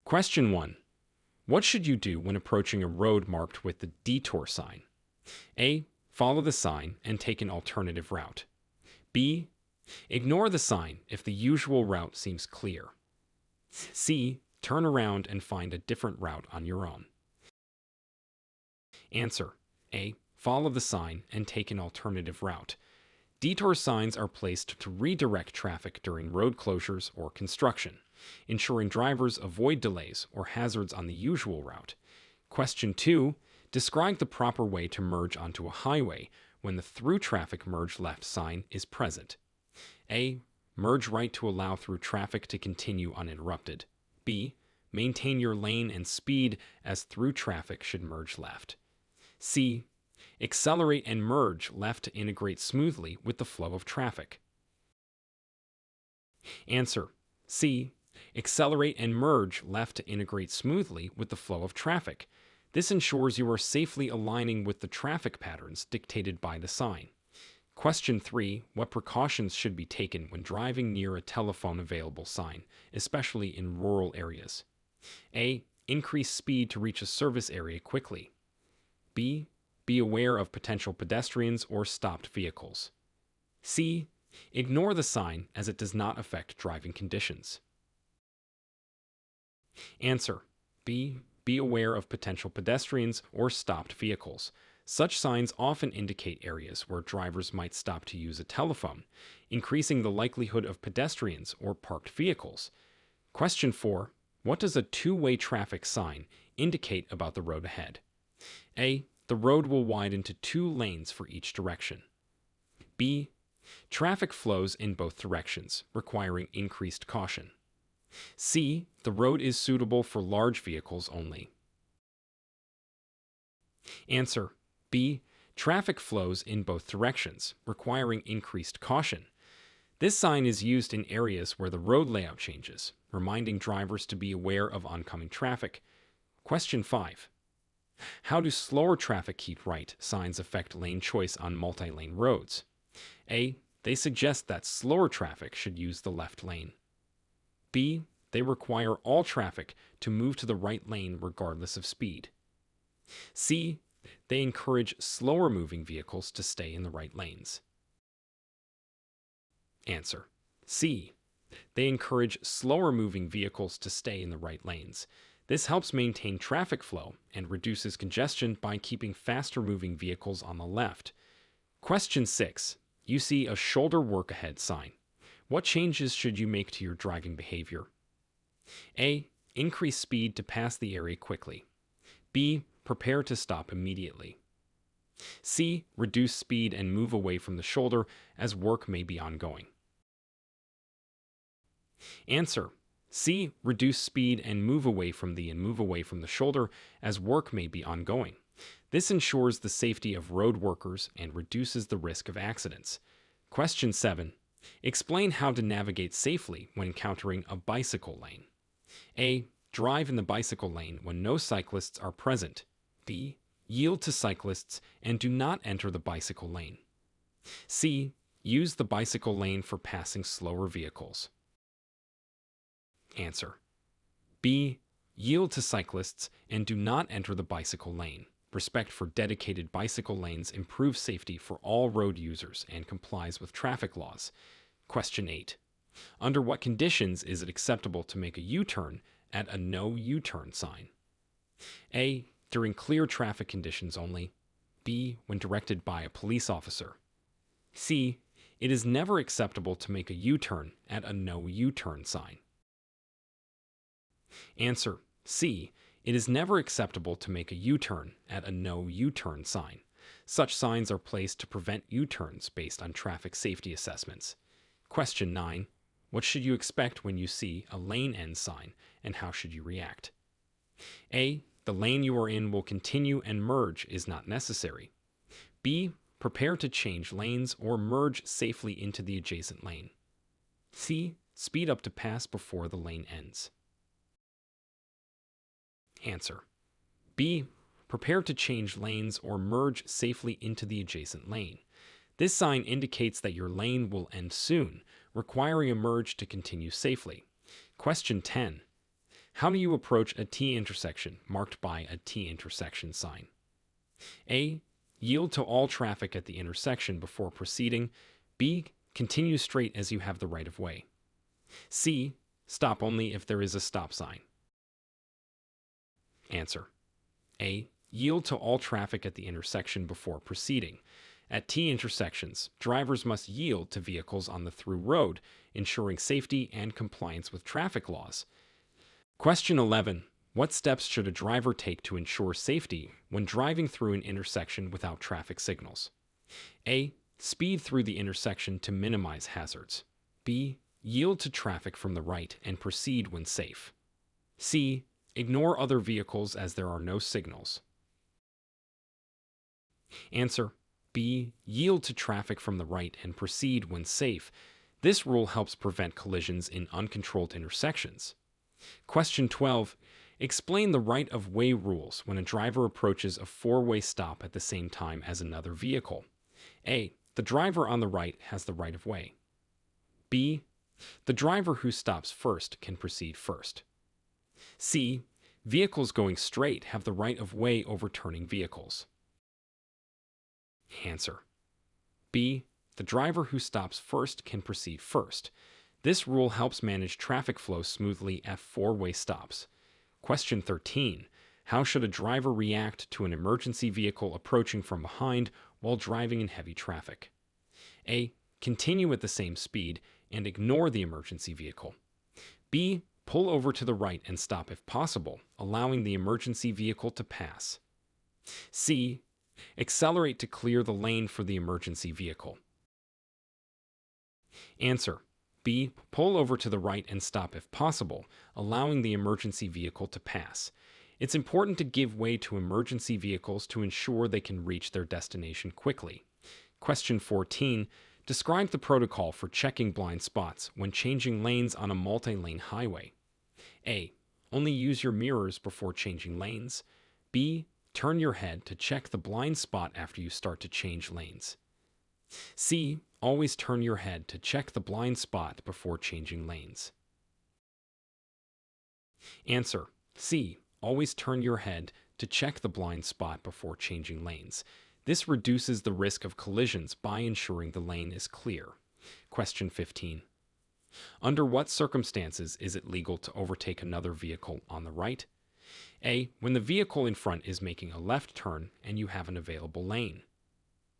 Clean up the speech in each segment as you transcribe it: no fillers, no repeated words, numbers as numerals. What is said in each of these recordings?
Question 1. What should you do when approaching a road marked with the detour sign? A. Follow the sign and take an alternative route. B. Ignore the sign if the usual route seems clear. C. Turn around and find a different route on your own. Answer. A. Follow the sign and take an alternative route. Detour signs are placed to redirect traffic during road closures or construction, ensuring drivers avoid delays or hazards on the usual route. Question 2. Describe the proper way to merge onto a highway when the through traffic merge left sign is present. A. Merge right to allow through traffic to continue uninterrupted. B. Maintain your lane and speed as through traffic should merge left. C. Accelerate and merge left to integrate smoothly with the flow of traffic. Answer. C. Accelerate and merge left to integrate smoothly with the flow of traffic. This ensures you are safely aligning with the traffic patterns dictated by the sign. Question 3. What precautions should be taken when driving near a telephone available sign, especially in rural areas? A. Increase speed to reach a service area quickly. B. Be aware of potential pedestrians or stopped vehicles. C. Ignore the sign as it does not affect driving conditions. Answer. B. Be aware of potential pedestrians or stopped vehicles. Such signs often indicate areas where drivers might stop to use a telephone, increasing the likelihood of pedestrians or parked vehicles. Question 4. What does a two-way traffic sign indicate about the road ahead? A. The road will widen to 2 lanes for each direction. B. Traffic flows in both directions, requiring increased caution. C. The road is suitable for large vehicles only. Answer. B. Traffic flows in both directions, requiring increased caution. This sign is used in areas where the road layout changes, reminding drivers to be aware of oncoming traffic. Question 5. How do slower traffic keep right signs affect lane choice on multi-lane roads? A. They suggest that slower traffic should use the left lane. B. They require all traffic to move to the right lane regardless of speed. C. They encourage slower moving vehicles to stay in the right lanes. Answer. C. They encourage slower moving vehicles to stay in the right lanes. This helps maintain traffic flow and reduces congestion by keeping faster moving vehicles on the left. Question 6. You see a shoulder work ahead sign. What changes should you make to your driving behavior? A. Increase speed to pass the area quickly. B. Prepare to stop immediately. C. Reduce speed and move away from the shoulder as work may be ongoing. Answer. C. Reduce speed and move away from the shoulder as work may be ongoing. This ensures the safety of road workers and reduces the risk of accidents. Question 7. Explain how to navigate safely when encountering a bicycle lane. A. Drive in the bicycle lane when no cyclists are present. B. Yield to cyclists and do not enter the bicycle lane. C. Use the bicycle lane for passing slower vehicles. Answer. B. Yield to cyclists and do not enter the bicycle lane. Respect for dedicated bicycle lanes improves safety for all road users and complies with traffic laws. Question 8. Under what conditions is it acceptable to make a U-turn at a no U-turn sign? A. During clear traffic conditions only. B. When directed by a police officer. C. It is never acceptable to make a U-turn at a no U-turn sign. Answer. C. It is never acceptable to make a U-turn at a no U-turn sign. Such signs are placed to prevent U-turns based on traffic safety assessments. Question 9. What should you expect when you see a lane end sign, and how should you react? A. The lane you are in will continue and merge is not necessary. B. Prepare to change lanes or merge safely into the adjacent lane. C. Speed up to pass before the lane ends. Answer. B. Prepare to change lanes or merge safely into the adjacent lane. This sign indicates that your lane will end soon, requiring a merge to continue safely. Question 10. How do you approach a T intersection marked by a T intersection sign? A. Yield to all traffic at the intersection before proceeding. B. Continue straight as you have the right of way. C. Stop only if there is a stop sign. Answer. A. Yield to all traffic at the intersection before proceeding. At T intersections, drivers must yield to vehicles on the through road, ensuring safety and compliance with traffic laws. Question 11. What steps should a driver take to ensure safety when driving through an intersection without traffic signals? A. Speed through the intersection to minimize hazards. B. Yield to traffic from the right and proceed when safe. C. Ignore other vehicles as there are no signals. Answer. B. Yield to traffic from the right and proceed when safe. This rule helps prevent collisions in uncontrolled intersections. Question 12. Explain the right-of-way rules when a driver approaches a four-way stop at the same time as another vehicle. A. The driver on the right has the right-of-way. B. The driver who stops first can proceed first. C. Vehicles going straight have the right-of-way over turning vehicles. Answer. B. The driver who stops first can proceed first. This rule helps manage traffic flow smoothly at four-way stops. Question 13. How should a driver react to an emergency vehicle approaching from behind while driving in heavy traffic? A. Continue at the same speed and ignore the emergency vehicle. B. Pull over to the right and stop if possible, allowing the emergency vehicle to pass. C. Accelerate to clear the lane for the emergency vehicle. Answer. B. Pull over to the right and stop if possible, allowing the emergency vehicle to pass. It's important to give way to emergency vehicles to ensure they can reach their destination quickly. Question 14. Describe the protocol for checking blind spots when changing lanes on a multi-lane highway. A. Only use your mirrors before changing lanes. B. Turn your head to check the blind spot after you start to change lanes. C. Always turn your head to check the blind spot before changing lanes. Answer. C. Always turn your head to check the blind spot before changing lanes. This reduces the risk of collisions by ensuring the lane is clear. Question 15. Under what circumstances is it legal to overtake another vehicle on the right? A. When the vehicle in front is making a left turn and you have an available lane.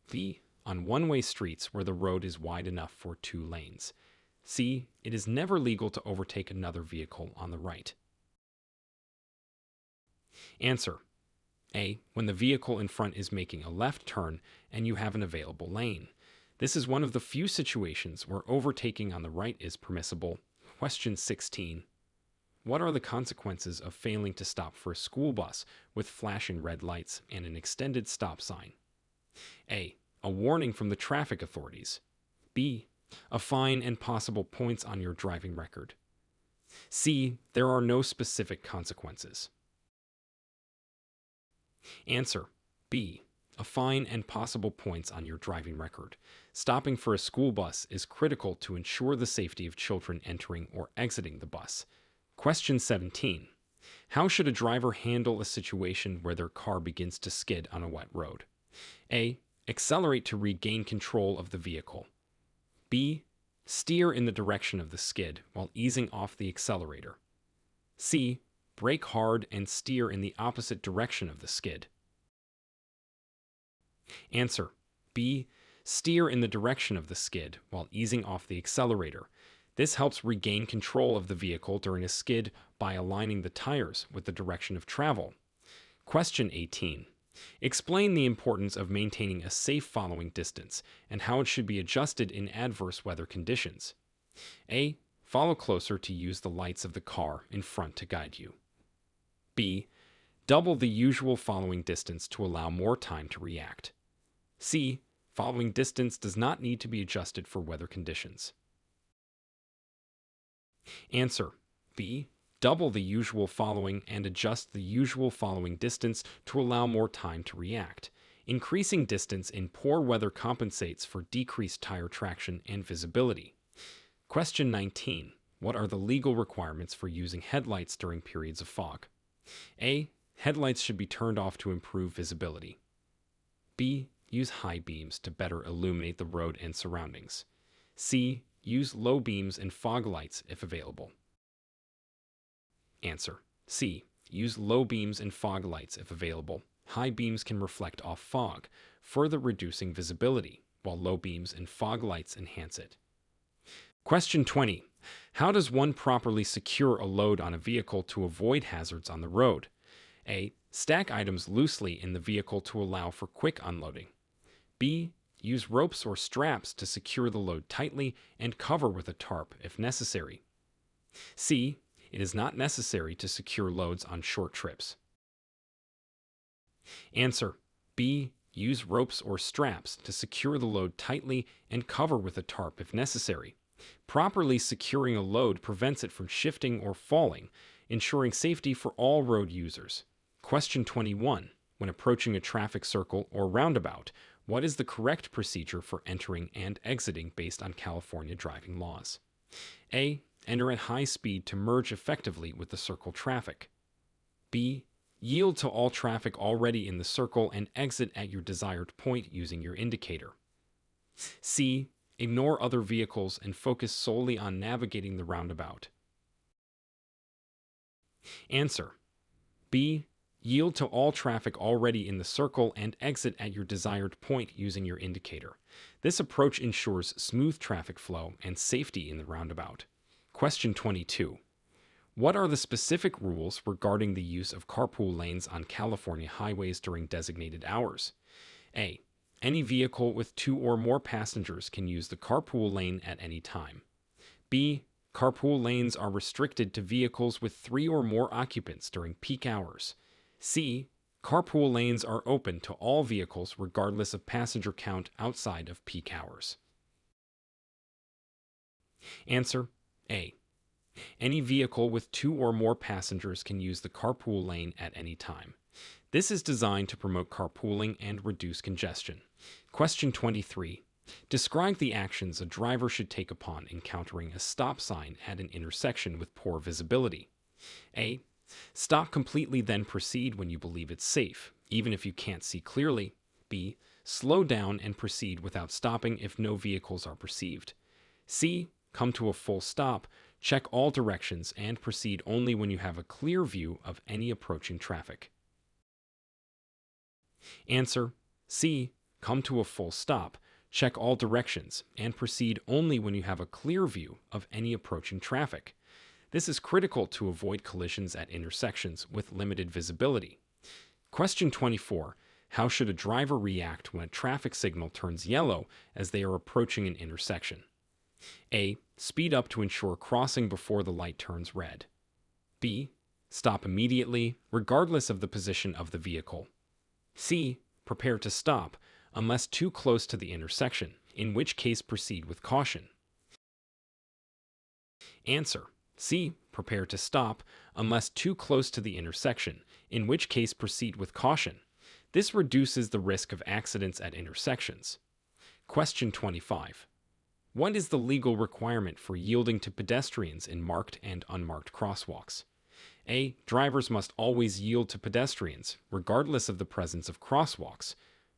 B. On one-way streets where the road is wide enough for two lanes. C. It is never legal to overtake another vehicle on the right. Answer. A. When the vehicle in front is making a left turn and you have an available lane. This is one of the few situations where overtaking on the right is permissible. Question 16. What are the consequences of failing to stop for a school bus with flashing red lights and an extended stop sign? A. A warning from the traffic authorities. B. A fine and possible points on your driving record. C. There are no specific consequences. Answer. B. A fine and possible points on your driving record. Stopping for a school bus is critical to ensure the safety of children entering or exiting the bus. Question 17. How should a driver handle a situation where their car begins to skid on a wet road? A. Accelerate to regain control of the vehicle. B. Steer in the direction of the skid while easing off the accelerator. C. Brake hard and steer in the opposite direction of the skid. Answer. B. Steer in the direction of the skid while easing off the accelerator. This helps regain control of the vehicle during a skid by aligning the tires with the direction of travel. Question 18. Explain the importance of maintaining a safe following distance and how it should be adjusted in adverse weather conditions. A. Follow closer to use the lights of the car in front to guide you. B. Double the usual following distance to allow more time to react. C. Following distance does not need to be adjusted for weather conditions. Answer. B. Double the usual following and adjust the usual following distance to allow more time to react. Increasing distance in poor weather compensates for decreased tire traction and visibility. Question 19. What are the legal requirements for using headlights during periods of fog? A. Headlights should be turned off to improve visibility. B. Use high beams to better illuminate the road and surroundings. C. Use low beams and fog lights if available. Answer. C. Use low beams and fog lights if available. High beams can reflect off fog, further reducing visibility, while low beams and fog lights enhance it. Question 20. How does one properly secure a load on a vehicle to avoid hazards on the road? A. Stack items loosely in the vehicle to allow for quick unloading. B. Use ropes or straps to secure the load tightly and cover with a tarp if necessary. C. It is not necessary to secure loads on short trips. Answer. B. Use ropes or straps to secure the load tightly and cover with a tarp if necessary. Properly securing a load prevents it from shifting or falling, ensuring safety for all road users. Question 21. When approaching a traffic circle or roundabout, what is the correct procedure for entering and exiting based on California driving laws? A. Enter at high speed to merge effectively with the circle traffic. B. Yield to all traffic already in the circle and exit at your desired point using your indicator. C. Ignore other vehicles and focus solely on navigating the roundabout. Answer. B. Yield to all traffic already in the circle and exit at your desired point using your indicator. This approach ensures smooth traffic flow and safety in the roundabout. Question 22. What are the specific rules regarding the use of carpool lanes on California highways during designated hours? A. Any vehicle with 2 or more passengers can use the carpool lane at any time. B. Carpool lanes are restricted to vehicles with 3 or more occupants during peak hours. C. Carpool lanes are open to all vehicles regardless of passenger count outside of peak hours. Answer. A. Any vehicle with 2 or more passengers can use the carpool lane at any time. This is designed to promote carpooling and reduce congestion. Question 23. Describe the actions a driver should take upon encountering a stop sign at an intersection with poor visibility. A. Stop completely, then proceed when you believe it's safe, even if you can't see clearly. B. Slow down and proceed without stopping if no vehicles are perceived. C. Come to a full stop, check all directions, and proceed only when you have a clear view of any approaching traffic. Answer. C. Come to a full stop, check all directions, and proceed only when you have a clear view of any approaching traffic. This is critical to avoid collisions at intersections with limited visibility. Question 24. How should a driver react when a traffic signal turns yellow as they are approaching an intersection? A. Speed up to ensure crossing before the light turns red. B. Stop immediately, regardless of the position of the vehicle. C. Prepare to stop, unless too close to the intersection, in which case proceed with caution. Answer. C. Prepare to stop, unless too close to the intersection, in which case proceed with caution. This reduces the risk of accidents at intersections. Question 25. What is the legal requirement for yielding to pedestrians in marked and unmarked crosswalks? A. Drivers must always yield to pedestrians, regardless of the presence of crosswalks.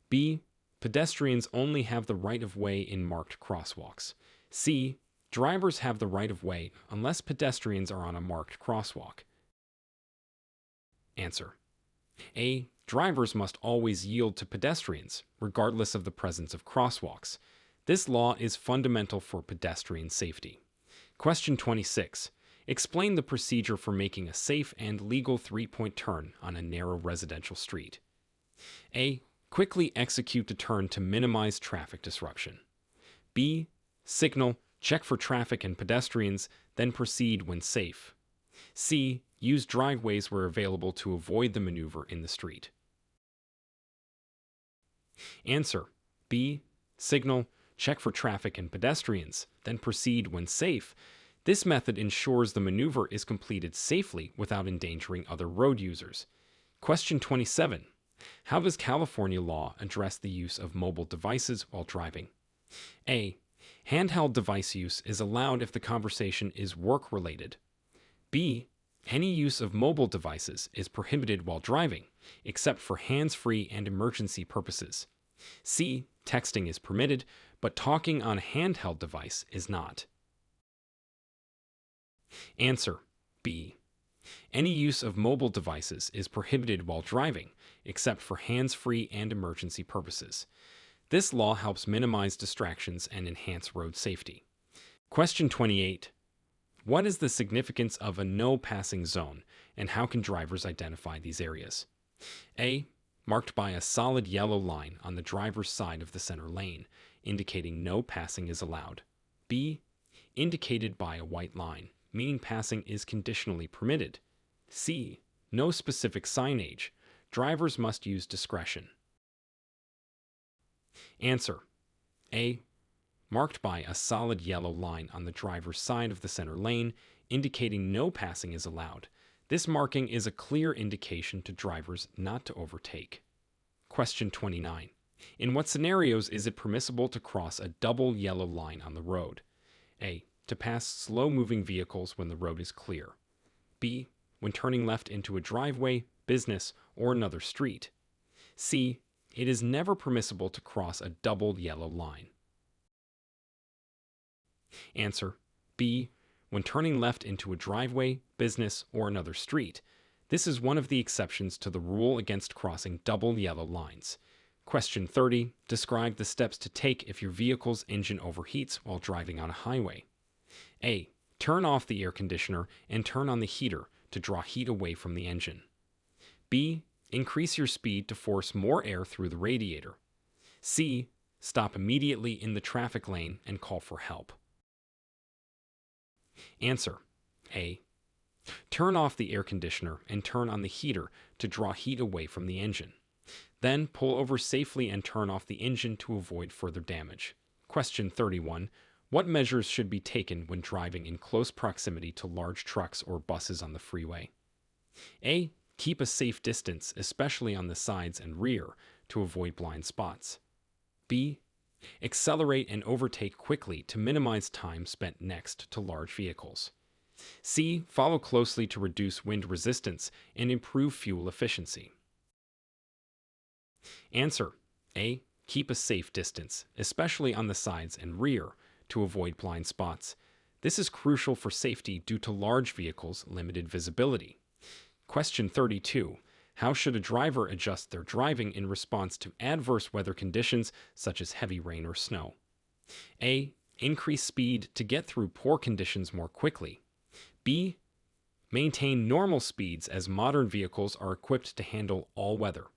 B. Pedestrians only have the right-of-way in marked crosswalks. C. Drivers have the right-of-way unless pedestrians are on a marked crosswalk. Answer. A. Drivers must always yield to pedestrians, regardless of the presence of crosswalks. This law is fundamental for pedestrian safety. Question 26. Explain the procedure for making a safe and legal 3-point turn on a narrow residential street. A. Quickly execute the turn to minimize traffic disruption. B. Signal, check for traffic and pedestrians, then proceed when safe. C. Use driveways where available to avoid the maneuver in the street. Answer. B. Signal, check for traffic and pedestrians, then proceed when safe. This method ensures the maneuver is completed safely without endangering other road users. Question 27. How does California law address the use of mobile devices while driving? A. Handheld device use is allowed if the conversation is work-related. B. Any use of mobile devices is prohibited while driving, except for hands-free and emergency purposes. C. Texting is permitted, but talking on a handheld device is not. Answer: B. Any use of mobile devices is prohibited while driving, except for hands-free and emergency purposes. This law helps minimize distractions and enhance road safety. Question 28. What is the significance of a no passing zone, and how can drivers identify these areas? A. Marked by a solid yellow line on the driver's side of the center lane, indicating no passing is allowed. B. Indicated by a white line, meaning passing is conditionally permitted. C. No specific signage. Drivers must use discretion. Answer: A. Marked by a solid yellow line on the driver's side of the center lane, indicating no passing is allowed. This marking is a clear indication to drivers not to overtake. Question 29. In what scenarios is it permissible to cross a double yellow line on the road? A. To pass slow-moving vehicles when the road is clear. B. When turning left into a driveway, business, or another street. C. It is never permissible to cross a double yellow line. Answer: B. When turning left into a driveway, business, or another street. This is one of the exceptions to the rule against crossing double yellow lines. Question 30. Describe the steps to take if your vehicle's engine overheats while driving on a highway. A. Turn off the air conditioner and turn on the heater to draw heat away from the engine. B. Increase your speed to force more air through the radiator. C. Stop immediately in the traffic lane and call for help. Answer: A. Turn off the air conditioner and turn on the heater to draw heat away from the engine. Then pull over safely and turn off the engine to avoid further damage. Question 31. What measures should be taken when driving in close proximity to large trucks or buses on the freeway? A. Keep a safe distance, especially on the sides and rear, to avoid blind spots. B. Accelerate and overtake quickly to minimize time spent next to large vehicles. C. Follow closely to reduce wind resistance and improve fuel efficiency. Answer: A. Keep a safe distance, especially on the sides and rear, to avoid blind spots. This is crucial for safety due to large vehicles' limited visibility. Question 32. How should a driver adjust their driving in response to adverse weather conditions such as heavy rain or snow? A. Increase speed to get through poor conditions more quickly. B. Maintain normal speeds as modern vehicles are equipped to handle all weather.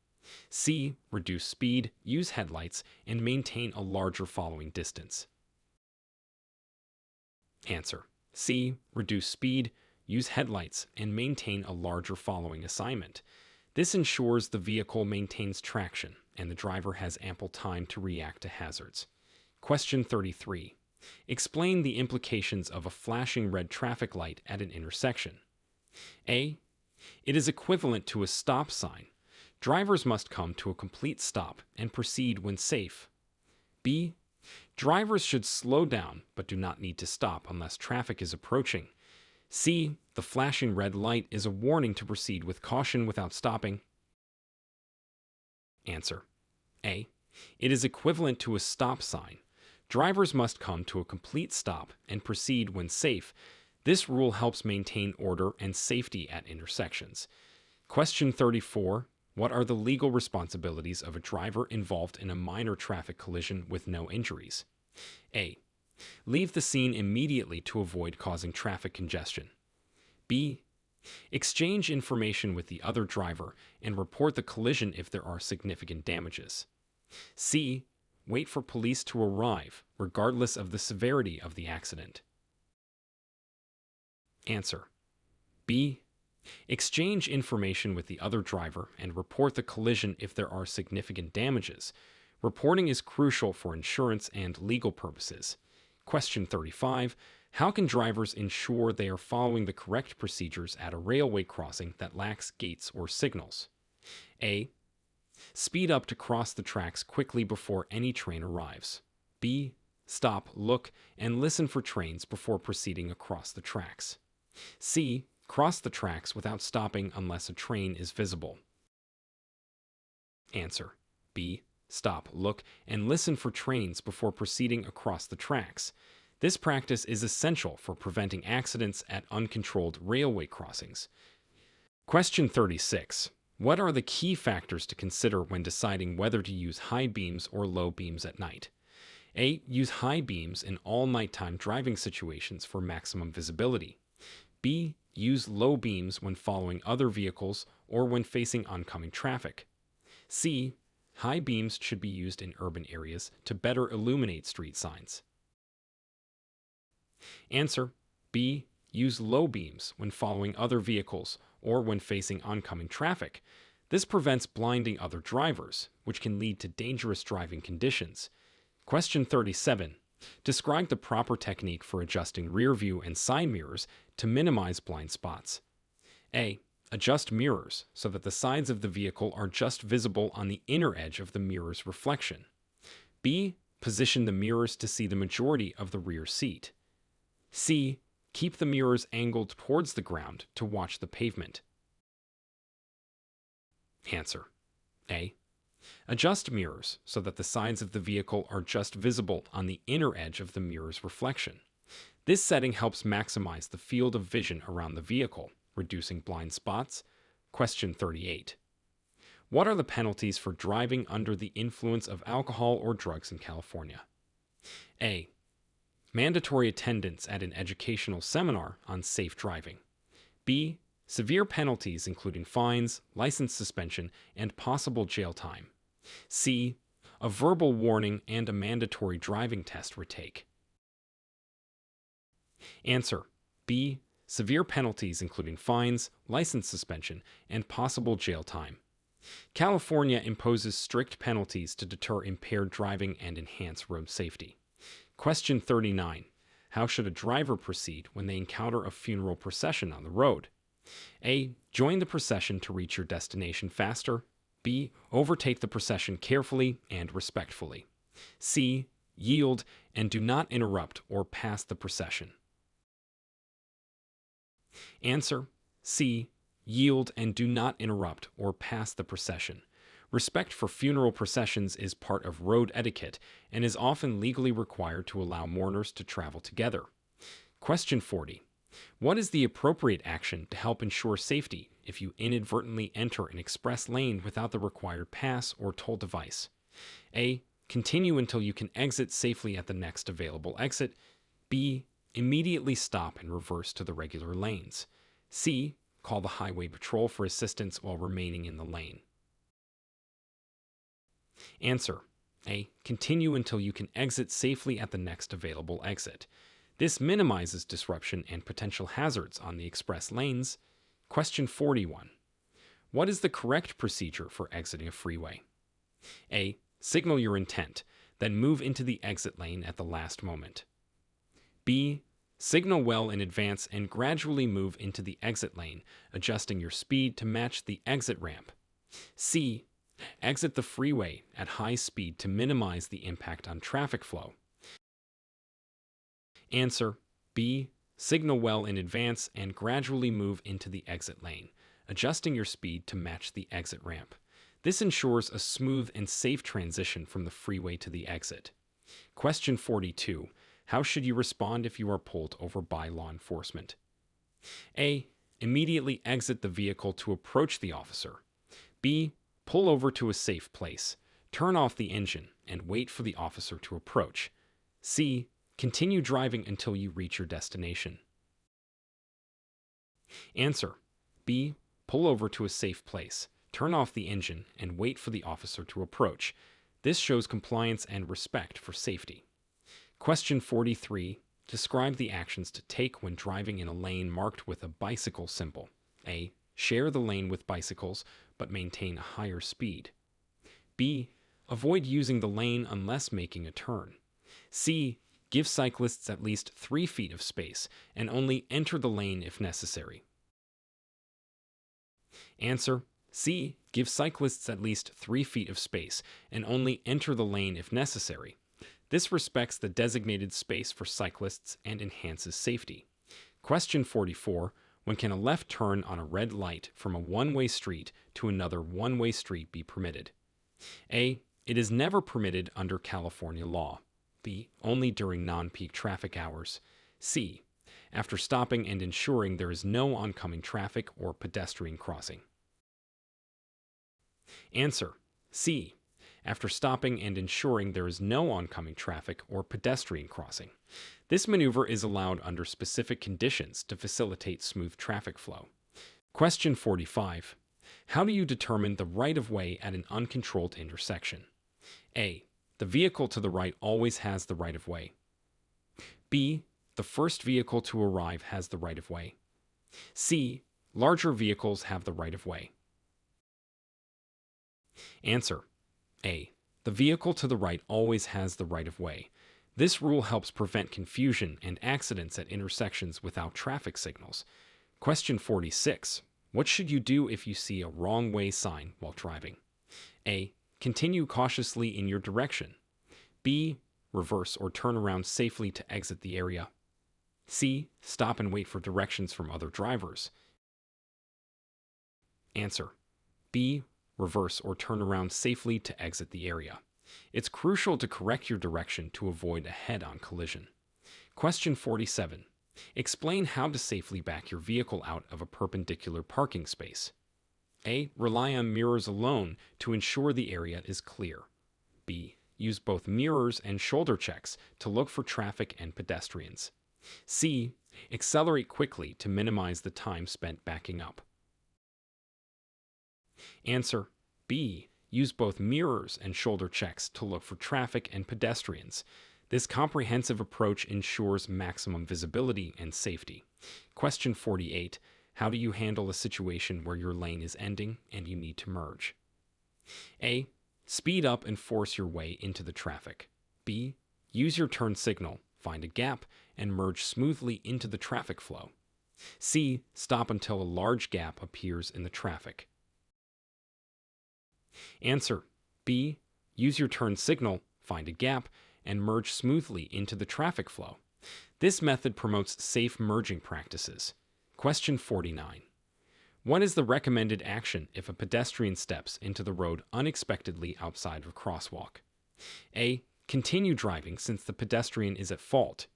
C. Reduce speed, use headlights, and maintain a larger following distance. Answer: C. Reduce speed, use headlights, and maintain a larger following assignment. This ensures the vehicle maintains traction and the driver has ample time to react to hazards. Question 33. Explain the implications of a flashing red traffic light at an intersection. A. It is equivalent to a stop sign. Drivers must come to a complete stop and proceed when safe. B. Drivers should slow down but do not need to stop unless traffic is approaching. C. The flashing red light is a warning to proceed with caution without stopping. Answer: A. It is equivalent to a stop sign. Drivers must come to a complete stop and proceed when safe. This rule helps maintain order and safety at intersections. Question 34. What are the legal responsibilities of a driver involved in a minor traffic collision with no injuries? A. Leave the scene immediately to avoid causing traffic congestion. B. Exchange information with the other driver and report the collision if there are significant damages. C. Wait for police to arrive, regardless of the severity of the accident. Answer: B. Exchange information with the other driver and report the collision if there are significant damages. Reporting is crucial for insurance and legal purposes. Question 35. How can drivers ensure they are following the correct procedures at a railway crossing that lacks gates or signals? A. Speed up to cross the tracks quickly before any train arrives. B. stop, look, and listen for trains before proceeding across the tracks. C. Cross the tracks without stopping unless a train is visible. Answer. B. Stop, look, and listen for trains before proceeding across the tracks. This practice is essential for preventing accidents at uncontrolled railway crossings. Question 36. What are the key factors to consider when deciding whether to use high beams or low beams at night? A. Use high beams in all nighttime driving situations for maximum visibility. B. Use low beams when following other vehicles or when facing oncoming traffic. C. High beams should be used in urban areas to better illuminate street signs. Answer. B. Use low beams when following other vehicles or when facing oncoming traffic. This prevents blinding other drivers, which can lead to dangerous driving conditions. Question 37. Describe the proper technique for adjusting rear view and side mirrors to minimize blind spots. A. Adjust mirrors so that the sides of the vehicle are just visible on the inner edge of the mirror's reflection. B. Position the mirrors to see the majority of the rear seat. C. Keep the mirrors angled towards the ground to watch the pavement. Answer. A. Adjust mirrors so that the sides of the vehicle are just visible on the inner edge of the mirror's reflection. This setting helps maximize the field of vision around the vehicle, reducing blind spots. Question 38. What are the penalties for driving under the influence of alcohol or drugs in California? A. Mandatory attendance at an educational seminar on safe driving. B. Severe penalties including fines, license suspension, and possible jail time. C. A verbal warning and a mandatory driving test retake. Answer. B. Severe penalties including fines, license suspension, and possible jail time. California imposes strict penalties to deter impaired driving and enhance road safety. Question 39. How should a driver proceed when they encounter a funeral procession on the road? A. Join the procession to reach your destination faster. B. Overtake the procession carefully and respectfully. C. Yield and do not interrupt or pass the procession. Answer. C. Yield and do not interrupt or pass the procession. Respect for funeral processions is part of road etiquette and is often legally required to allow mourners to travel together. Question 40. What is the appropriate action to help ensure safety if you inadvertently enter an express lane without the required pass or toll device? A. Continue until you can exit safely at the next available exit. B. Immediately stop and reverse to the regular lanes. C. Call the highway patrol for assistance while remaining in the lane. Answer. A. Continue until you can exit safely at the next available exit. This minimizes disruption and potential hazards on the express lanes. Question 41. What is the correct procedure for exiting a freeway? A. Signal your intent, then move into the exit lane at the last moment. B. Signal well in advance and gradually move into the exit lane, adjusting your speed to match the exit ramp. C. Exit the freeway at high speed to minimize the impact on traffic flow. Answer. B. Signal well in advance and gradually move into the exit lane, adjusting your speed to match the exit ramp. This ensures a smooth and safe transition from the freeway to the exit. Question 42. How should you respond if you are pulled over by law enforcement? A. Immediately exit the vehicle to approach the officer. B. Pull over to a safe place. Turn off the engine and wait for the officer to approach. C. Continue driving until you reach your destination. Answer. B. Pull over to a safe place. Turn off the engine and wait for the officer to approach. This shows compliance and respect for safety. Question 43. Describe the actions to take when driving in a lane marked with a bicycle symbol. A. Share the lane with bicycles, but maintain a higher speed. B. Avoid using the lane unless making a turn. C. Give cyclists at least 3 feet of space and only enter the lane if necessary. Answer. C. Give cyclists at least 3 feet of space and only enter the lane if necessary. This respects the designated space for cyclists and enhances safety. Question 44. When can a left turn on a red light from a one-way street to another one-way street be permitted? A. It is never permitted under California law. B. Only during non-peak traffic hours. C. After stopping and ensuring there is no oncoming traffic or pedestrian crossing. Answer. C. After stopping and ensuring there is no oncoming traffic or pedestrian crossing. This maneuver is allowed under specific conditions to facilitate smooth traffic flow. Question 45. How do you determine the right-of-way at an uncontrolled intersection? A. The vehicle to the right always has the right-of-way. B. The first vehicle to arrive has the right-of-way. C. Larger vehicles have the right-of-way. Answer. A. The vehicle to the right always has the right-of-way. This rule helps prevent confusion and accidents at intersections without traffic signals. Question 46. What should you do if you see a wrong-way sign while driving? A. Continue cautiously in your direction. B. Reverse or turn around safely to exit the area. C. Stop and wait for directions from other drivers. Answer. B. Reverse or turn around safely to exit the area. It's crucial to correct your direction to avoid a head-on collision. Question 47. Explain how to safely back your vehicle out of a perpendicular parking space. A. Rely on mirrors alone to ensure the area is clear. B. Use both mirrors and shoulder checks to look for traffic and pedestrians. C. Accelerate quickly to minimize the time spent backing up. Answer. B. Use both mirrors and shoulder checks to look for traffic and pedestrians. This comprehensive approach ensures maximum visibility and safety. Question 48. How do you handle a situation where your lane is ending and you need to merge? A. Speed up and force your way into the traffic. B. Use your turn signal, find a gap, and merge smoothly into the traffic flow. C. Stop until a large gap appears in the traffic. Answer. B. Use your turn signal, find a gap, and merge smoothly into the traffic flow. This method promotes safe merging practices. Question 49. What is the recommended action if a pedestrian steps into the road unexpectedly outside of a crosswalk? A. Continue driving since the pedestrian is at fault.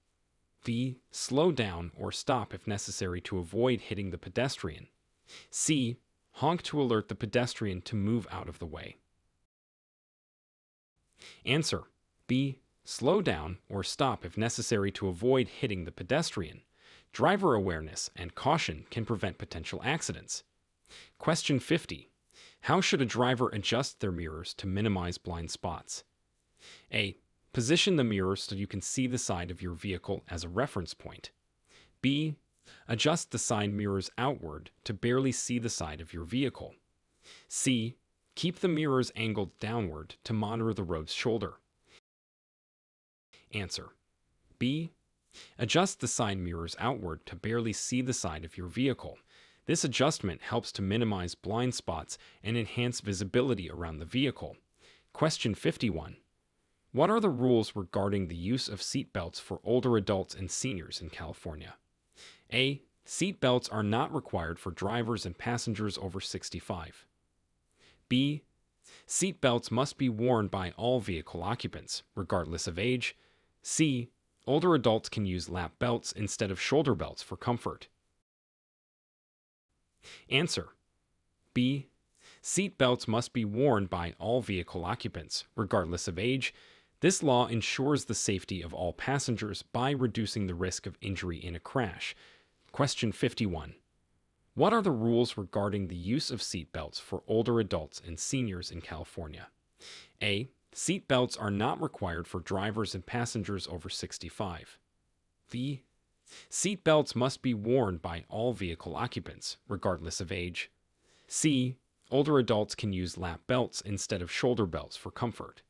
B. Slow down or stop if necessary to avoid hitting the pedestrian. C. Honk to alert the pedestrian to move out of the way. Answer. B. Slow down or stop if necessary to avoid hitting the pedestrian. Driver awareness and caution can prevent potential accidents. Question 50. How should a driver adjust their mirrors to minimize blind spots? A. Position the mirrors so you can see the side of your vehicle as a reference point. B. Adjust the side mirrors outward to barely see the side of your vehicle. C. Keep the mirrors angled downward to monitor the road's shoulder. Answer. B. Adjust the side mirrors outward to barely see the side of your vehicle. This adjustment helps to minimize blind spots and enhance visibility around the vehicle. Question 51. What are the rules regarding the use of seat belts for older adults and seniors in California? A. Seat belts are not required for drivers and passengers over 65. B. Seat belts must be worn by all vehicle occupants, regardless of age. C. Older adults can use lap belts instead of shoulder belts for comfort. Answer. B. Seat belts must be worn by all vehicle occupants, regardless of age. This law ensures the safety of all passengers by reducing the risk of injury in a crash. Question 51. What are the rules regarding the use of seat belts for older adults and seniors in California? A. Seat belts are not required for drivers and passengers over 65. B. Seat belts must be worn by all vehicle occupants, regardless of age. C. Older adults can use lap belts instead of shoulder belts for comfort.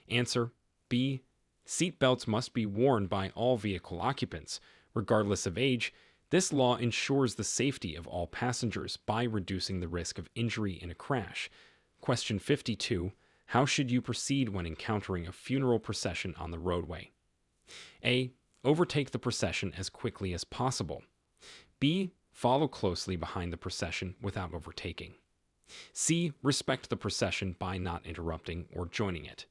Answer. B. Seat belts must be worn by all vehicle occupants, regardless of age. This law ensures the safety of all passengers by reducing the risk of injury in a crash. Question 52. How should you proceed when encountering a funeral procession on the roadway? A. Overtake the procession as quickly as possible. B. Follow closely behind the procession without overtaking. C. Respect the procession by not interrupting or joining it.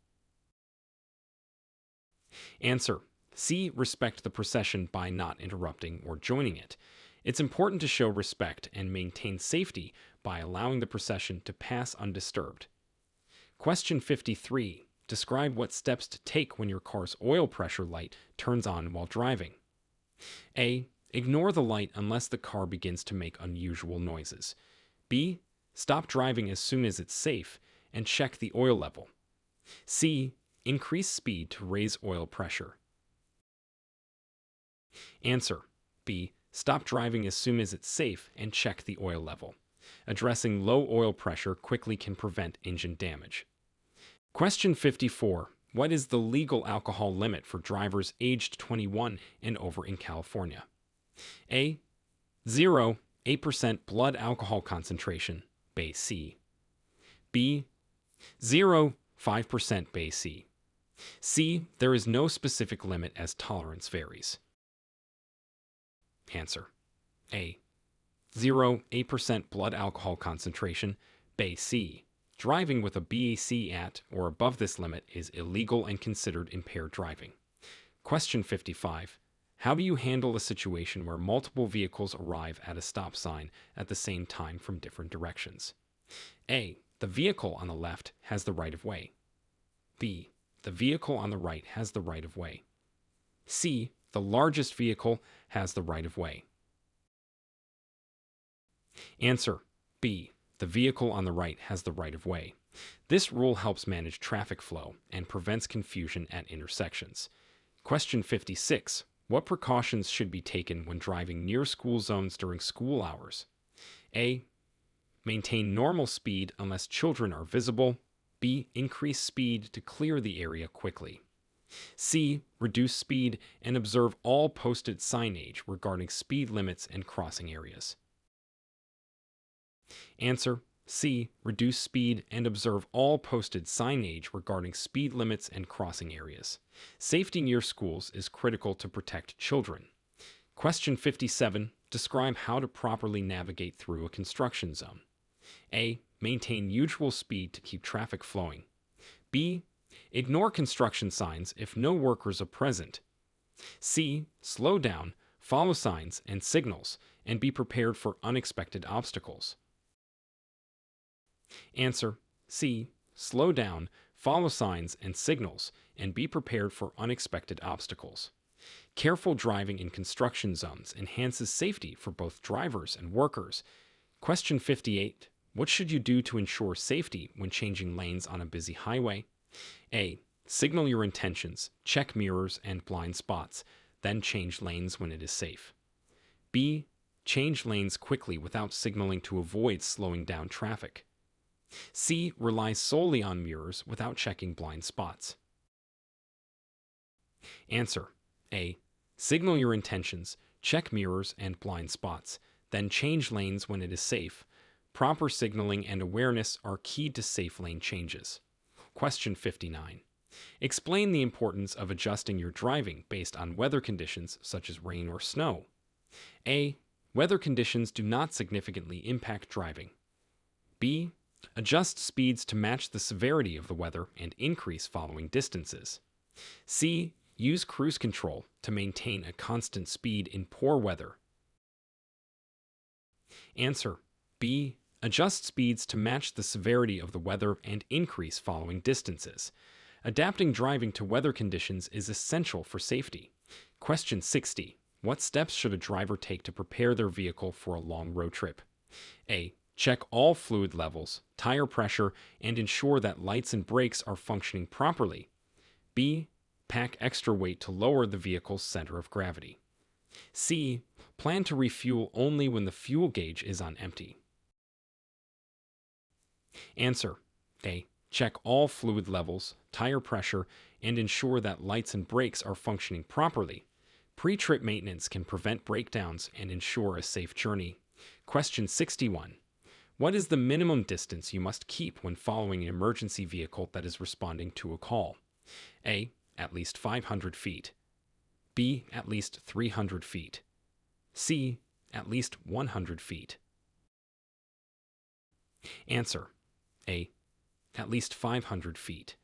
Answer. C. Respect the procession by not interrupting or joining it. It's important to show respect and maintain safety by allowing the procession to pass undisturbed. Question 53. Describe what steps to take when your car's oil pressure light turns on while driving. A. Ignore the light unless the car begins to make unusual noises. B. Stop driving as soon as it's safe and check the oil level. C. Increase speed to raise oil pressure. Answer. B. Stop driving as soon as it's safe and check the oil level. Addressing low oil pressure quickly can prevent engine damage. Question 54. What is the legal alcohol limit for drivers aged 21 and over in California? A. 0, 8% blood alcohol concentration, base C. B. 0, 5% base C. C. There is no specific limit as tolerance varies. Answer. A. 0, 8% blood alcohol concentration, base C. Driving with a BAC at or above this limit is illegal and considered impaired driving. Question 55. How do you handle a situation where multiple vehicles arrive at a stop sign at the same time from different directions? A. The vehicle on the left has the right of way. B. The vehicle on the right has the right of way. C. The largest vehicle has the right of way. Answer. B. The vehicle on the right has the right of way. This rule helps manage traffic flow and prevents confusion at intersections. Question 56. What precautions should be taken when driving near school zones during school hours? A. Maintain normal speed unless children are visible. B. Increase speed to clear the area quickly. C. Reduce speed and observe all posted signage regarding speed limits and crossing areas. Answer. C. Reduce speed and observe all posted signage regarding speed limits and crossing areas. Safety near schools is critical to protect children. Question 57. Describe how to properly navigate through a construction zone. A. Maintain usual speed to keep traffic flowing. B. Ignore construction signs if no workers are present. C. Slow down, follow signs and signals, and be prepared for unexpected obstacles. Answer. C. Slow down, follow signs and signals, and be prepared for unexpected obstacles. Careful driving in construction zones enhances safety for both drivers and workers. Question 58. What should you do to ensure safety when changing lanes on a busy highway? A. Signal your intentions, check mirrors and blind spots, then change lanes when it is safe. B. Change lanes quickly without signaling to avoid slowing down traffic. C. Rely solely on mirrors without checking blind spots. Answer. A. Signal your intentions, check mirrors and blind spots, then change lanes when it is safe. Proper signaling and awareness are key to safe lane changes. Question 59. Explain the importance of adjusting your driving based on weather conditions such as rain or snow. A. Weather conditions do not significantly impact driving. B. Adjust speeds to match the severity of the weather and increase following distances. C. Use cruise control to maintain a constant speed in poor weather. Answer. B. Adjust speeds to match the severity of the weather and increase following distances. Adapting driving to weather conditions is essential for safety. Question 60. What steps should a driver take to prepare their vehicle for a long road trip? A. Check all fluid levels, tire pressure, and ensure that lights and brakes are functioning properly. B. Pack extra weight to lower the vehicle's center of gravity. C. Plan to refuel only when the fuel gauge is on empty. Answer. A. Check all fluid levels, tire pressure, and ensure that lights and brakes are functioning properly. Pre-trip maintenance can prevent breakdowns and ensure a safe journey. Question 61. What is the minimum distance you must keep when following an emergency vehicle that is responding to a call? A. At least 500 feet. B. At least 300 feet. C. At least 100 feet. Answer: A. At least 500 feet.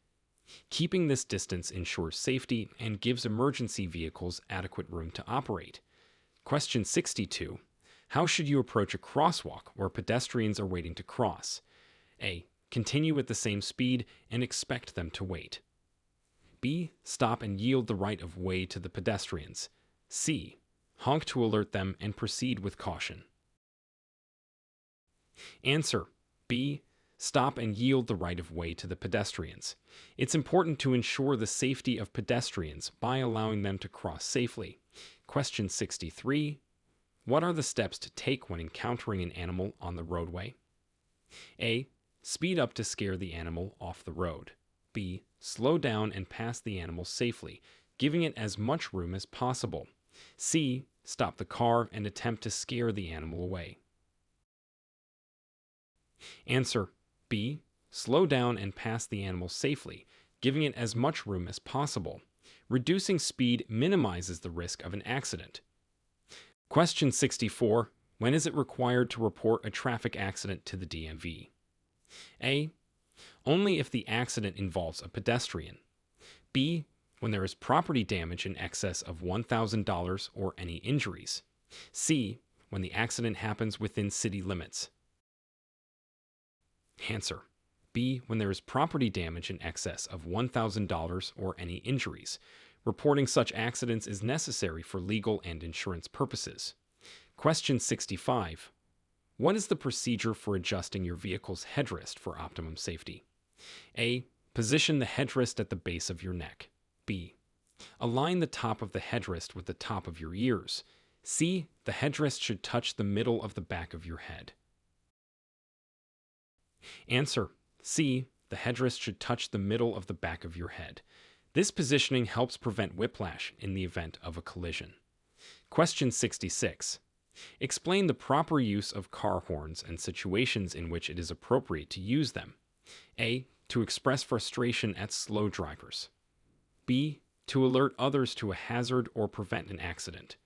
Keeping this distance ensures safety and gives emergency vehicles adequate room to operate. Question 62. How should you approach a crosswalk where pedestrians are waiting to cross? A. Continue at the same speed and expect them to wait. B. Stop and yield the right of way to the pedestrians. C. Honk to alert them and proceed with caution. Answer: B. Stop and yield the right of way to the pedestrians. It's important to ensure the safety of pedestrians by allowing them to cross safely. Question 63. What are the steps to take when encountering an animal on the roadway? A. Speed up to scare the animal off the road. B. Slow down and pass the animal safely, giving it as much room as possible. C. Stop the car and attempt to scare the animal away. Answer: B. Slow down and pass the animal safely, giving it as much room as possible. Reducing speed minimizes the risk of an accident. Question 64. When is it required to report a traffic accident to the DMV? A. Only if the accident involves a pedestrian. B. When there is property damage in excess of $1,000 or any injuries. C. When the accident happens within city limits. Answer: B. When there is property damage in excess of $1,000 or any injuries. Reporting such accidents is necessary for legal and insurance purposes. Question 65. What is the procedure for adjusting your vehicle's headrest for optimum safety? A. Position the headrest at the base of your neck. B. Align the top of the headrest with the top of your ears. C. The headrest should touch the middle of the back of your head. Answer: C. The headrest should touch the middle of the back of your head. This positioning helps prevent whiplash in the event of a collision. Question 66. Explain the proper use of car horns and situations in which it is appropriate to use them. A. To express frustration at slow drivers. B. To alert others to a hazard or prevent an accident.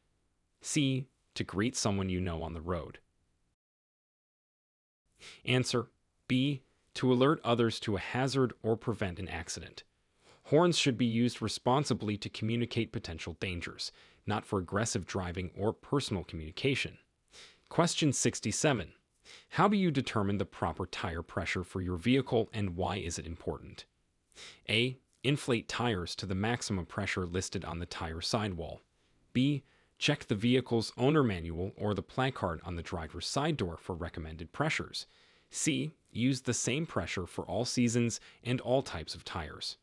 C. To greet someone you know on the road. Answer: B. To alert others to a hazard or prevent an accident. Horns should be used responsibly to communicate potential dangers, not for aggressive driving or personal communication. Question 67. How do you determine the proper tire pressure for your vehicle and why is it important? A. Inflate tires to the maximum pressure listed on the tire sidewall. B. Check the vehicle's owner manual or the placard on the driver's side door for recommended pressures. C. Use the same pressure for all seasons and all types of tires.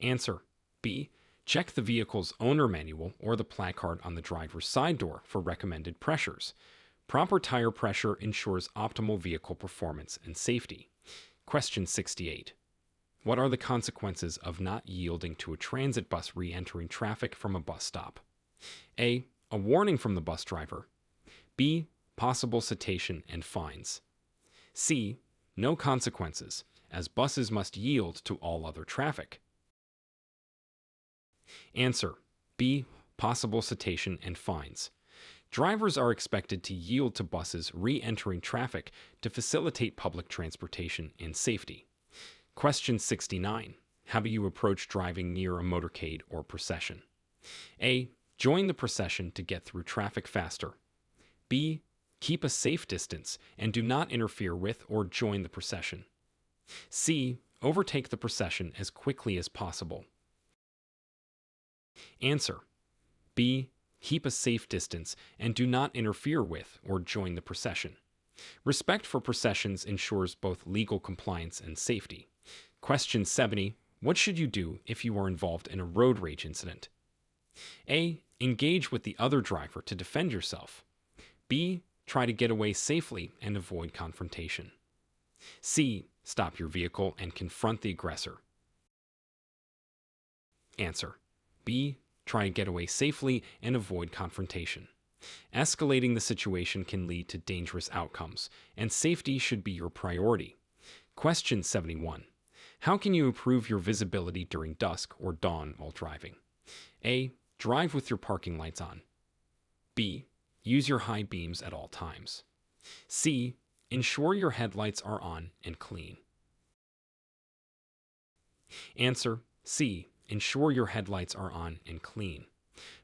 Answer: B. Check the vehicle's owner manual or the placard on the driver's side door for recommended pressures. Proper tire pressure ensures optimal vehicle performance and safety. Question 68. What are the consequences of not yielding to a transit bus re-entering traffic from a bus stop? A. A warning from the bus driver. B. Possible citation and fines. C. No consequences, as buses must yield to all other traffic. Answer: B. Possible citation and fines. Drivers are expected to yield to buses re-entering traffic to facilitate public transportation and safety. Question 69. How do you approach driving near a motorcade or procession? A. Join the procession to get through traffic faster. B. Keep a safe distance and do not interfere with or join the procession. C. Overtake the procession as quickly as possible. Answer: B. Keep a safe distance and do not interfere with or join the procession. Respect for processions ensures both legal compliance and safety. Question 70. What should you do if you are involved in a road rage incident? A. Engage with the other driver to defend yourself. B. Try to get away safely and avoid confrontation. C. Stop your vehicle and confront the aggressor. Answer: B. Try to get away safely and avoid confrontation. Escalating the situation can lead to dangerous outcomes, and safety should be your priority. Question 71. How can you improve your visibility during dusk or dawn while driving? A. Drive with your parking lights on. B. Use your high beams at all times. C. Ensure your headlights are on and clean. Answer C. Ensure your headlights are on and clean.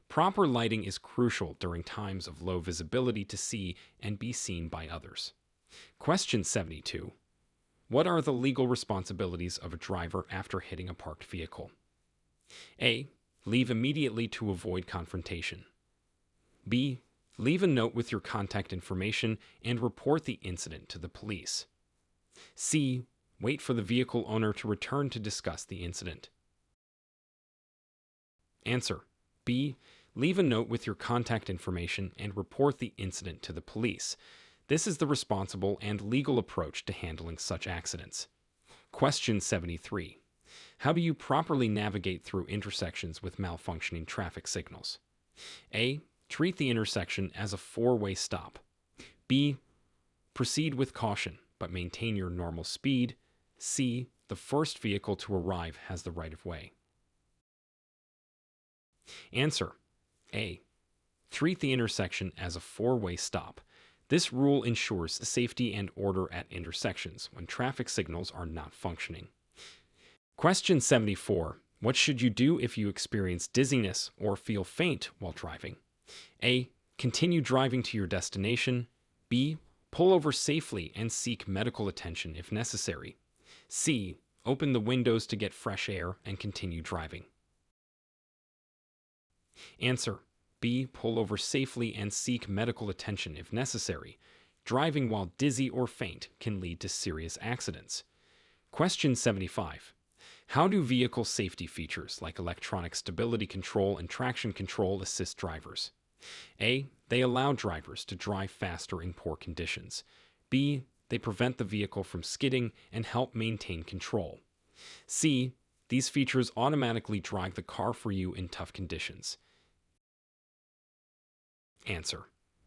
Proper lighting is crucial during times of low visibility to see and be seen by others. Question 72. What are the legal responsibilities of a driver after hitting a parked vehicle? A. Leave immediately to avoid confrontation. B. Leave a note with your contact information and report the incident to the police. C. Wait for the vehicle owner to return to discuss the incident. Answer B. Leave a note with your contact information and report the incident to the police. This is the responsible and legal approach to handling such accidents. Question 73. How do you properly navigate through intersections with malfunctioning traffic signals? A. Treat the intersection as a four-way stop. B. Proceed with caution, but maintain your normal speed. C. The first vehicle to arrive has the right of way. Answer A. Treat the intersection as a four-way stop. This rule ensures safety and order at intersections when traffic signals are not functioning. Question 74. What should you do if you experience dizziness or feel faint while driving? A. Continue driving to your destination. B. Pull over safely and seek medical attention if necessary. C. Open the windows to get fresh air and continue driving. Answer B. Pull over safely and seek medical attention if necessary. Driving while dizzy or faint can lead to serious accidents. Question 75. How do vehicle safety features like electronic stability control and traction control assist drivers? A. They allow drivers to drive faster in poor conditions. B. They prevent the vehicle from skidding and help maintain control. C. These features automatically drive the car for you in tough conditions. Answer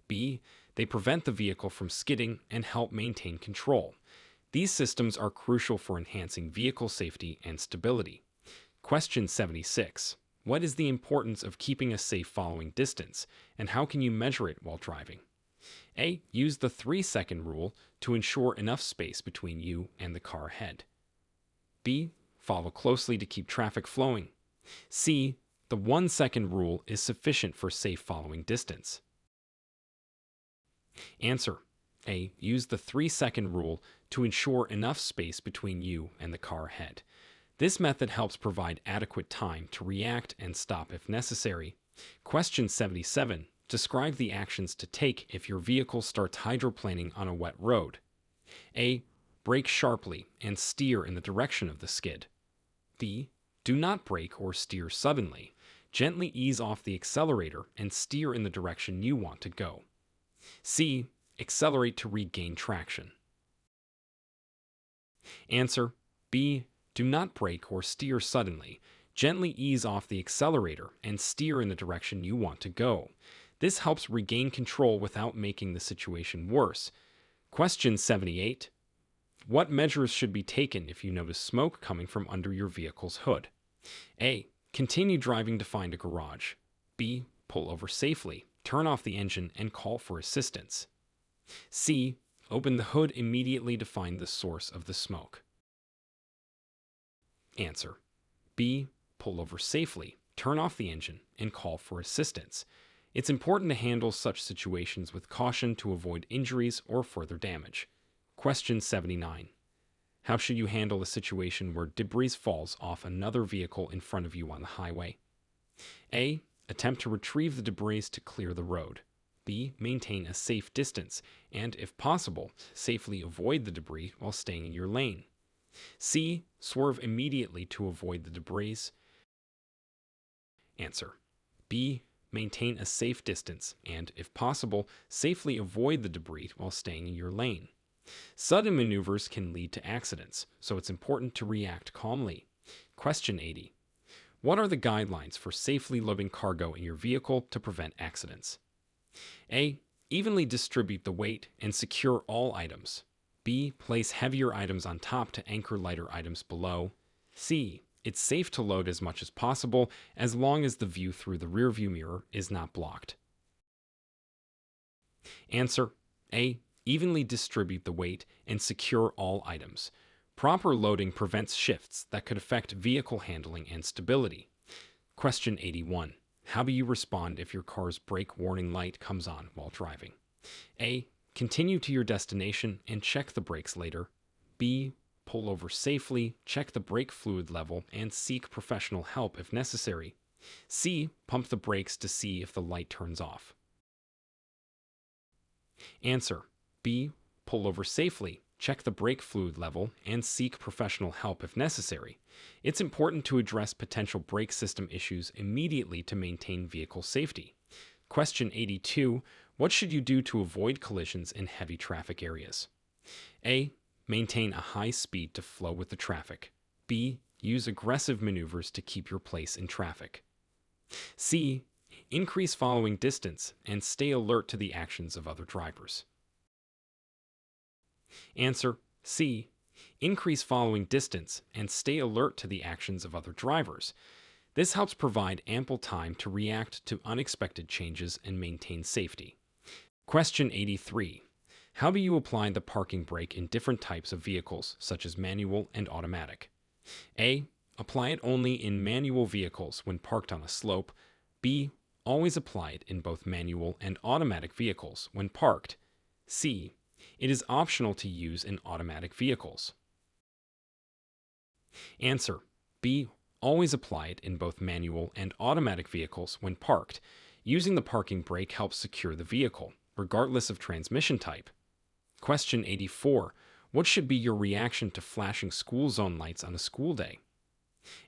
B. They prevent the vehicle from skidding and help maintain control. These systems are crucial for enhancing vehicle safety and stability. Question 76. What is the importance of keeping a safe following distance, and how can you measure it while driving? A. Use the 3-second rule to ensure enough space between you and the car ahead. B. Follow closely to keep traffic flowing. C. The 1-second rule is sufficient for safe following distance. Answer A. Use the 3-second rule to ensure enough space between you and the car ahead. This method helps provide adequate time to react and stop if necessary. Question 77. Describe the actions to take if your vehicle starts hydroplaning on a wet road. A. Brake sharply and steer in the direction of the skid. B. Do not brake or steer suddenly. Gently ease off the accelerator and steer in the direction you want to go. C. Accelerate to regain traction. Answer B. Do not brake or steer suddenly. Gently ease off the accelerator and steer in the direction you want to go. This helps regain control without making the situation worse. Question 78. What measures should be taken if you notice smoke coming from under your vehicle's hood? A. Continue driving to find a garage. B. Pull over safely, turn off the engine, and call for assistance. C. Open the hood immediately to find the source of the smoke. Answer B. Pull over safely, turn off the engine, and call for assistance. It's important to handle such situations with caution to avoid injuries or further damage. Question 79. How should you handle a situation where debris falls off another vehicle in front of you on the highway? A. Attempt to retrieve the debris to clear the road. B. Maintain a safe distance and, if possible, safely avoid the debris while staying in your lane. C. Swerve immediately to avoid the debris. Answer B. Maintain a safe distance and, if possible, safely avoid the debris while staying in your lane. Sudden maneuvers can lead to accidents, so it's important to react calmly. Question 80. What are the guidelines for safely loading cargo in your vehicle to prevent accidents? A. Evenly distribute the weight and secure all items. B. Place heavier items on top to anchor lighter items below. C. It's safe to load as much as possible as long as the view through the rearview mirror is not blocked. Answer: A. Evenly distribute the weight and secure all items. Proper loading prevents shifts that could affect vehicle handling and stability. Question 81. How do you respond if your car's brake warning light comes on while driving? A. Continue to your destination and check the brakes later. B. Pull over safely, check the brake fluid level, and seek professional help if necessary. C. Pump the brakes to see if the light turns off. Answer: B. Pull over safely, check the brake fluid level, and seek professional help if necessary. It's important to address potential brake system issues immediately to maintain vehicle safety. Question 82. What should you do to avoid collisions in heavy traffic areas? A. Maintain a high speed to flow with the traffic. B. Use aggressive maneuvers to keep your place in traffic. C. Increase following distance and stay alert to the actions of other drivers. Answer: C. Increase following distance and stay alert to the actions of other drivers. This helps provide ample time to react to unexpected changes and maintain safety. Question 83. How do you apply the parking brake in different types of vehicles, such as manual and automatic? A. Apply it only in manual vehicles when parked on a slope. B. Always apply it in both manual and automatic vehicles when parked. C. It is optional to use in automatic vehicles. Answer: B. Always apply it in both manual and automatic vehicles when parked. Using the parking brake helps secure the vehicle, regardless of transmission type. Question 84. What should be your reaction to flashing school zone lights on a school day?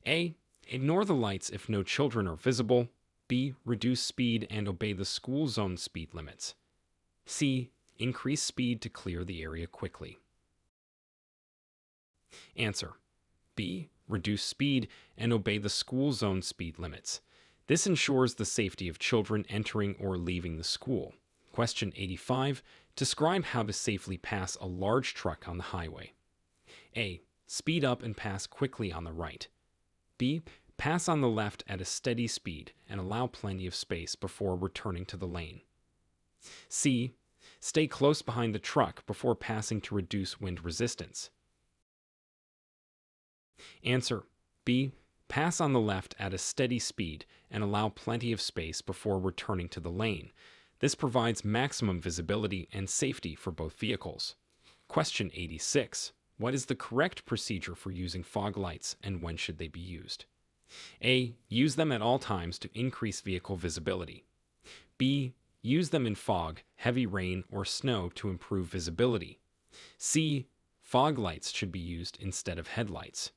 A. Ignore the lights if no children are visible. B. Reduce speed and obey the school zone speed limits. C. Increase speed to clear the area quickly. Answer: B. Reduce speed and obey the school zone speed limits. This ensures the safety of children entering or leaving the school. Question 85. Describe how to safely pass a large truck on the highway. A. Speed up and pass quickly on the right. B. Pass on the left at a steady speed and allow plenty of space before returning to the lane. C. Stay close behind the truck before passing to reduce wind resistance. Answer: B. Pass on the left at a steady speed and allow plenty of space before returning to the lane. This provides maximum visibility and safety for both vehicles. Question 86. What is the correct procedure for using fog lights and when should they be used? A. Use them at all times to increase vehicle visibility. B. Use them in fog, heavy rain, or snow to improve visibility. C. Fog lights should be used instead of headlights.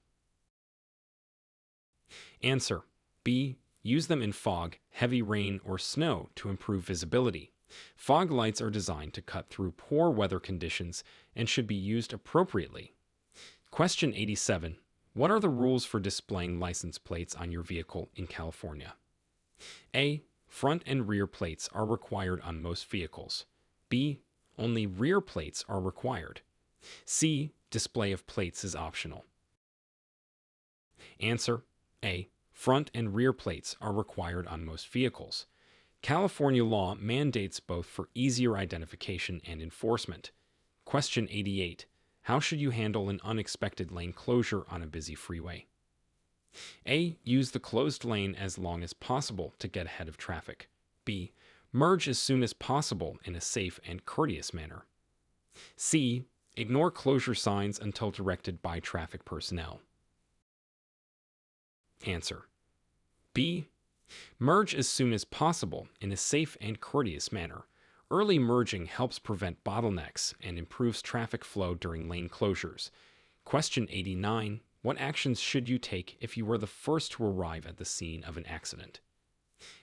Answer: B. Use them in fog, heavy rain, or snow to improve visibility. Fog lights are designed to cut through poor weather conditions and should be used appropriately. Question 87. What are the rules for displaying license plates on your vehicle in California? A. Front and rear plates are required on most vehicles. B. Only rear plates are required. C. Display of plates is optional. Answer: A. Front and rear plates are required on most vehicles. California law mandates both for easier identification and enforcement. Question 88. How should you handle an unexpected lane closure on a busy freeway? A. Use the closed lane as long as possible to get ahead of traffic. B. Merge as soon as possible in a safe and courteous manner. C. Ignore closure signs until directed by traffic personnel. Answer: B. Merge as soon as possible in a safe and courteous manner. Early merging helps prevent bottlenecks and improves traffic flow during lane closures. Question 89. What actions should you take if you were the first to arrive at the scene of an accident?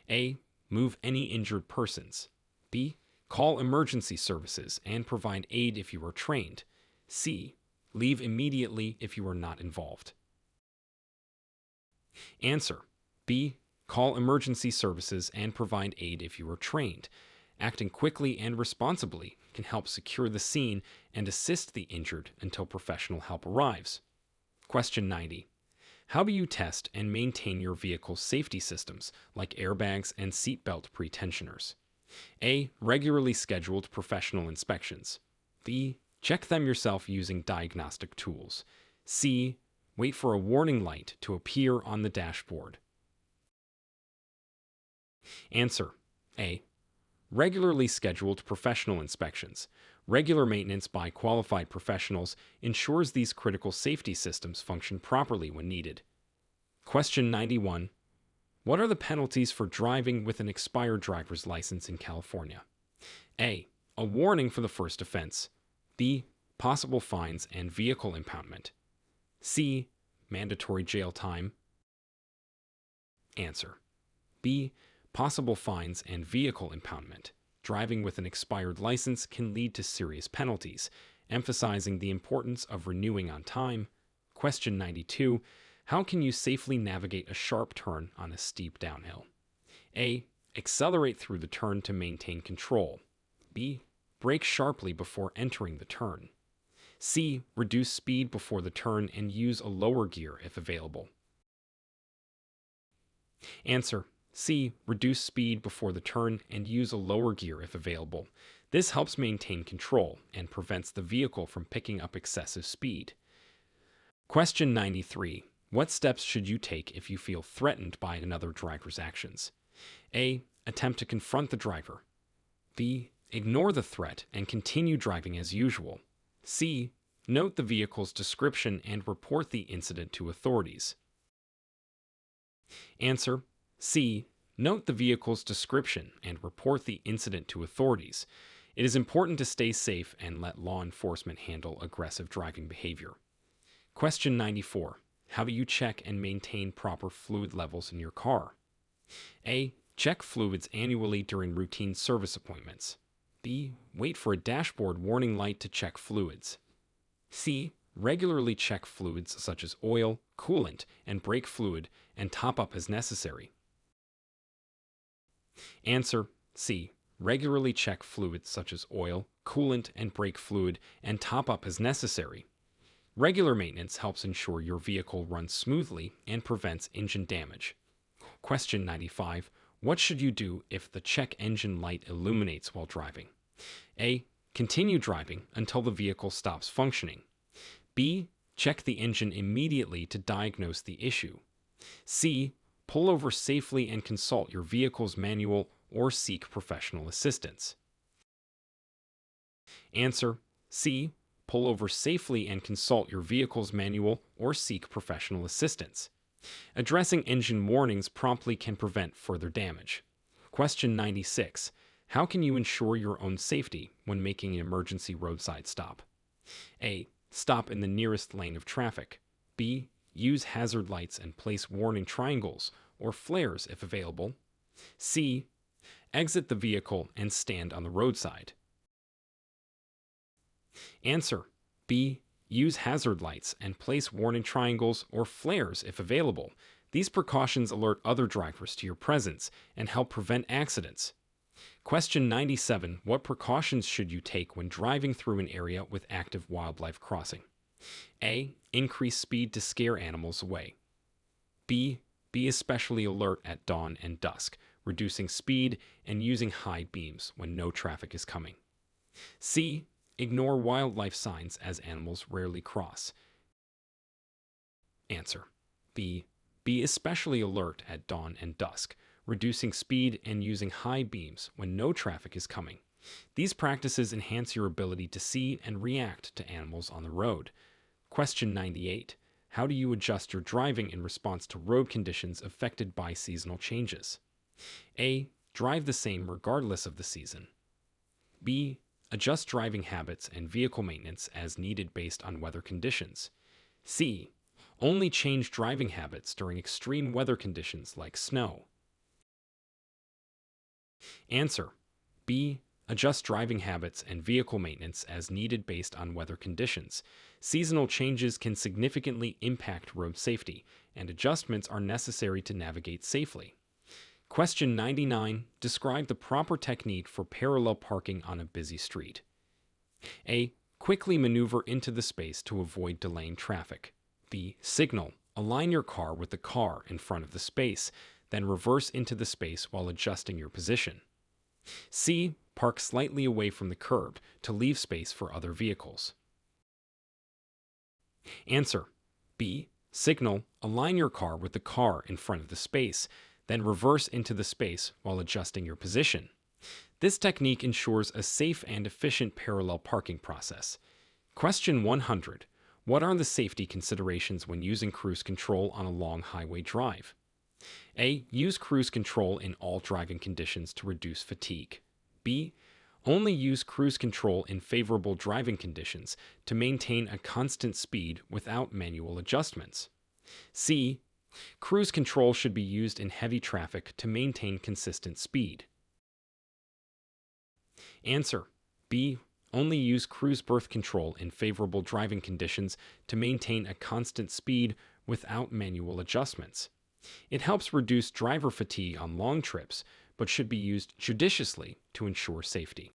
A. Move any injured persons. B. Call emergency services and provide aid if you are trained. C. Leave immediately if you are not involved. Answer: B. Call emergency services and provide aid if you are trained. Acting quickly and responsibly can help secure the scene and assist the injured until professional help arrives. Question 90. How do you test and maintain your vehicle's safety systems, like airbags and seatbelt pretensioners? A. Regularly scheduled professional inspections. B. Check them yourself using diagnostic tools. C. Wait for a warning light to appear on the dashboard. Answer. A. Regularly scheduled professional inspections. Regular maintenance by qualified professionals ensures these critical safety systems function properly when needed. Question 91. What are the penalties for driving with an expired driver's license in California? A. A warning for the first offense. B. Possible fines and vehicle impoundment. C. Mandatory jail time. Answer. B. Possible fines and vehicle impoundment. Driving with an expired license can lead to serious penalties, emphasizing the importance of renewing on time. Question 92. How can you safely navigate a sharp turn on a steep downhill? A. Accelerate through the turn to maintain control. B. Brake sharply before entering the turn. C. Reduce speed before the turn and use a lower gear if available. Answer. C. Reduce speed before the turn and use a lower gear if available. This helps maintain control and prevents the vehicle from picking up excessive speed. Question 93. What steps should you take if you feel threatened by another driver's actions? A. Attempt to confront the driver. B. Ignore the threat and continue driving as usual. C. Note the vehicle's description and report the incident to authorities. Answer. C. Note the vehicle's description and report the incident to authorities. It is important to stay safe and let law enforcement handle aggressive driving behavior. Question 94. How do you check and maintain proper fluid levels in your car? A. Check fluids annually during routine service appointments. B. Wait for a dashboard warning light to check fluids. C. Regularly check fluids such as oil, coolant, and brake fluid and top up as necessary. Answer. C. Regularly check fluids such as oil, coolant, and brake fluid and top up as necessary. Regular maintenance helps ensure your vehicle runs smoothly and prevents engine damage. Question 95. What should you do if the check engine light illuminates while driving? A. Continue driving until the vehicle stops functioning. B. Check the engine immediately to diagnose the issue. C. Pull over safely and consult your vehicle's manual or seek professional assistance. Answer. C. Pull over safely and consult your vehicle's manual or seek professional assistance. Addressing engine warnings promptly can prevent further damage. Question 96. How can you ensure your own safety when making an emergency roadside stop? A. Stop in the nearest lane of traffic. B. Use hazard lights and place warning triangles or flares if available. C. Exit the vehicle and stand on the roadside. Answer. B. Use hazard lights and place warning triangles or flares if available. These precautions alert other drivers to your presence and help prevent accidents. Question 97. What precautions should you take when driving through an area with active wildlife crossing? A. Increase speed to scare animals away. B. Be especially alert at dawn and dusk, reducing speed and using high beams when no traffic is coming. C. Ignore wildlife signs as animals rarely cross. Answer. B. Be especially alert at dawn and dusk, reducing speed and using high beams when no traffic is coming. These practices enhance your ability to see and react to animals on the road. Question 98. How do you adjust your driving in response to road conditions affected by seasonal changes? A. Drive the same regardless of the season. B. Adjust driving habits and vehicle maintenance as needed based on weather conditions. C. Only change driving habits during extreme weather conditions like snow. Answer. B. Adjust driving habits and vehicle maintenance as needed based on weather conditions. Seasonal changes can significantly impact road safety, and adjustments are necessary to navigate safely. Question 99. Describe the proper technique for parallel parking on a busy street. A. Quickly maneuver into the space to avoid delaying traffic. B. Signal. Align your car with the car in front of the space, then reverse into the space while adjusting your position. C. Park slightly away from the curb to leave space for other vehicles. Answer. B. Signal. Align your car with the car in front of the space, then reverse into the space while adjusting your position. This technique ensures a safe and efficient parallel parking process. Question 100. What are the safety considerations when using cruise control on a long highway drive? A. Use cruise control in all driving conditions to reduce fatigue. B. Only use cruise control in favorable driving conditions to maintain a constant speed without manual adjustments. C. Cruise control should be used in heavy traffic to maintain consistent speed. Answer. B. Only use cruise berth control in favorable driving conditions to maintain a constant speed without manual adjustments. It helps reduce driver fatigue on long trips, but should be used judiciously to ensure safety.